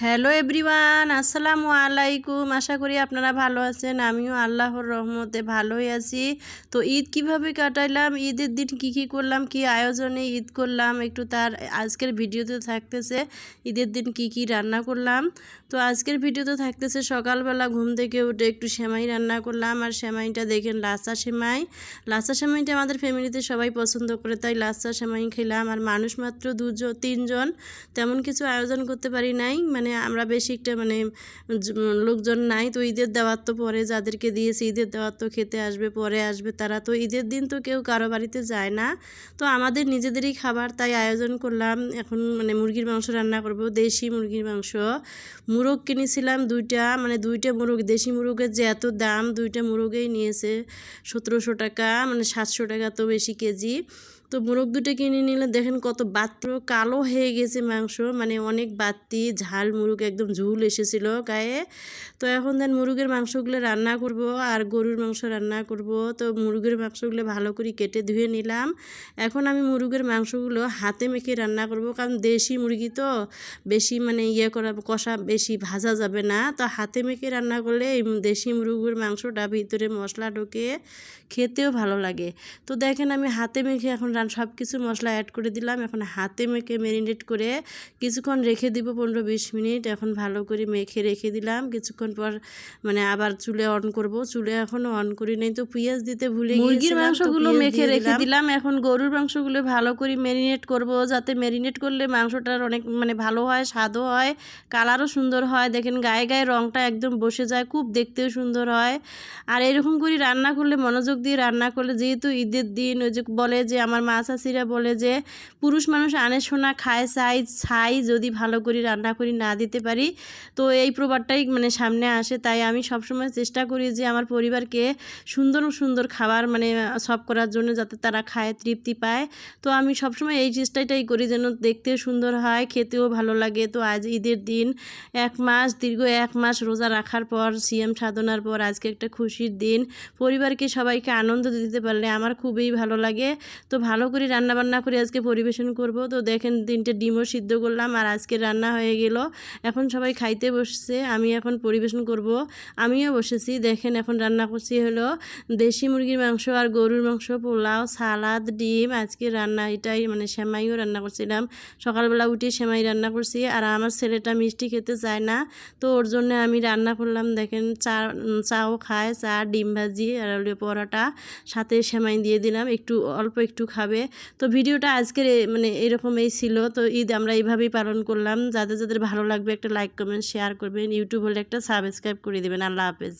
Hello everyone, আসসালামু আলাইকুম। আশা করি আপনারা ভালো আছেন। আমিও আল্লাহর রহমতে ভালোই আছি। তো ঈদ কিভাবে কাটাইলাম, ঈদের দিন কি কি করলাম, কি আয়োজনে ঈদ করলাম, একটু তার আজকের ভিডিওতে থাকতেছে ঈদের দিন কি কি রান্না করলাম। তো আজকের ভিডিওতে থাকতেছে সকালবেলা ঘুম থেকে উঠে একটু সেমাই রান্না করলাম। আর সেমাইটা দেখেন লাচ্চা সেমাই। লাচ্চা সেমাইটা আমাদের ফ্যামিলিতে সবাই পছন্দ করে, তাই লাচ্চা সেমাই খেলাম। আর মানুষ মাত্র তিনজন, তেমন কিছু আয়োজন করতে পারি নাই। আমরা বেশি একটা লোকজন নাই। তো ঈদের দাওয়াত তো পরে যাদেরকে দিয়েছি, ঈদের দাওয়াত তো খেতে আসবে, পরে আসবে তারা। তো ঈদের দিন তো কেউ কারো বাড়িতে যায় না, তো আমাদের নিজেদেরই খাবার, তাই আয়োজন করলাম। এখন মুরগির মাংস রান্না করব, দেশি মুরগির মাংস। মুরগ কিনেছিলাম দুইটা মুরগ। দেশি মুরগের যে এত দাম, দুইটা মুরগেই নিয়েছে 1700 টাকা, 700 টাকা তো বেশি কেজি। তো মুরগ দুটো কিনে নিলে দেখেন কত বাত্র কালো হয়ে গেছে মাংস, অনেক বাতি ঝাল, মুরগ একদম ঝুল এসেছিল গায়ে। তো এখন দেন মুরগের মাংসগুলো রান্না করব আর গরুর মাংস রান্না করব। তো মুরগের মাংসগুলো ভালো করে কেটে ধুয়ে নিলাম। এখন আমি মুরগের মাংসগুলো হাতে মেখে রান্না করব, কারণ দেশি মুরগি তো বেশি কষা বেশি ভাজা যাবে না। তো হাতে মেখে রান্না করলে এই দেশি মুরগির মাংসটা ভিতরে মশলা ঢুকে খেতেও ভালো লাগে। তো দেখেন আমি হাতে মেখে এখন সব কিছু মশলা অ্যাড করে দিলাম। এখন হাতে মেখে ম্যারিনেট করে কিছুক্ষণ রেখে দিব, 15-20 মিনিট। এখন ভালো করে মেখে রেখে দিলাম। কিছুক্ষণ পর আবার চুলে অন করব। চুলে এখনও অন করি নাই, তো পেঁয়াজ দিতে ভুলে গিয়েছিলাম। মুরগির মাংসগুলো মেখে রেখে দিলাম। এখন গরুর মাংসগুলো ভালো করে ম্যারিনেট করব, যাতে ম্যারিনেট করলে মাংসটার অনেক ভালো হয়, স্বাদও হয়, কালারও সুন্দর হয়। দেখেন গায়ে গায়ে রঙটা একদম বসে যায়, খুব দেখতেও সুন্দর হয়। আর এরকম করে রান্না করলে, মনোযোগ দিয়ে রান্না করলে, যেহেতু ঈদের দিন, ওই যে বলে যে আমার মা চাচিরা বলে যে পুরুষ মানুষ আনে সোনা খায় ছাই যদি ভালো করে রান্না করি না দিতে পারি, তো এই প্রবাদটাই সামনে আসে। তাই আমি সবসময় চেষ্টা করি যে আমার পরিবারকে সুন্দর সুন্দর খাবার সব করার জন্য, যাতে তারা খায়, তৃপ্তি পায়। তো আমি সবসময় এই চেষ্টাটাই করি যেন দেখতেও সুন্দর হয়, খেতেও ভালো লাগে। তো আজ ঈদের দিন, দীর্ঘ 1 মাস রোজা রাখার পর, সিয়াম সাধনার পর আজকে একটা খুশির দিন। পরিবারকে সবাইকে আনন্দ দিতে পারলে আমার খুবই ভালো লাগে। তো ভালো করে রান্নাবান্না করে আজকে পরিবেশন করব। তো দেখেন 3টে ডিমও সিদ্ধ করলাম, আর আজকে রান্না হয়ে গেল। এখন সবাই খাইতে বসছে, আমি এখন পরিবেশন করব। আমিও বসেছি। দেখেন এখন রান্না করছি হলো দেশি মুরগির মাংস আর গরুর মাংস, পোলাও, সালাদ, ডিম। আজকে রান্না এটাই, সেমাইও রান্না করছিলাম। সকালবেলা উঠে সেমাই রান্না করছি। আর আমার ছেলেটা মিষ্টি খেতে চায় না, তো ওর জন্য আমি রান্না করলাম। দেখেন চাও খায়, চা, ডিম ভাজি আর পরোটা, সাথে সেমাই দিয়ে দিলাম, অল্প একটু খাবে। তো ভিডিওটা আজকের এরকমই ছিল। তো ঈদ আমরা এইভাবেই পালন করলাম। যাদের যাদের ভালো লাগবে একটা লাইক, কমেন্ট, শেয়ার করবেন। ইউটিউব হলে একটা সাবস্ক্রাইব করে দেবেন। আল্লাহ হাফেজ।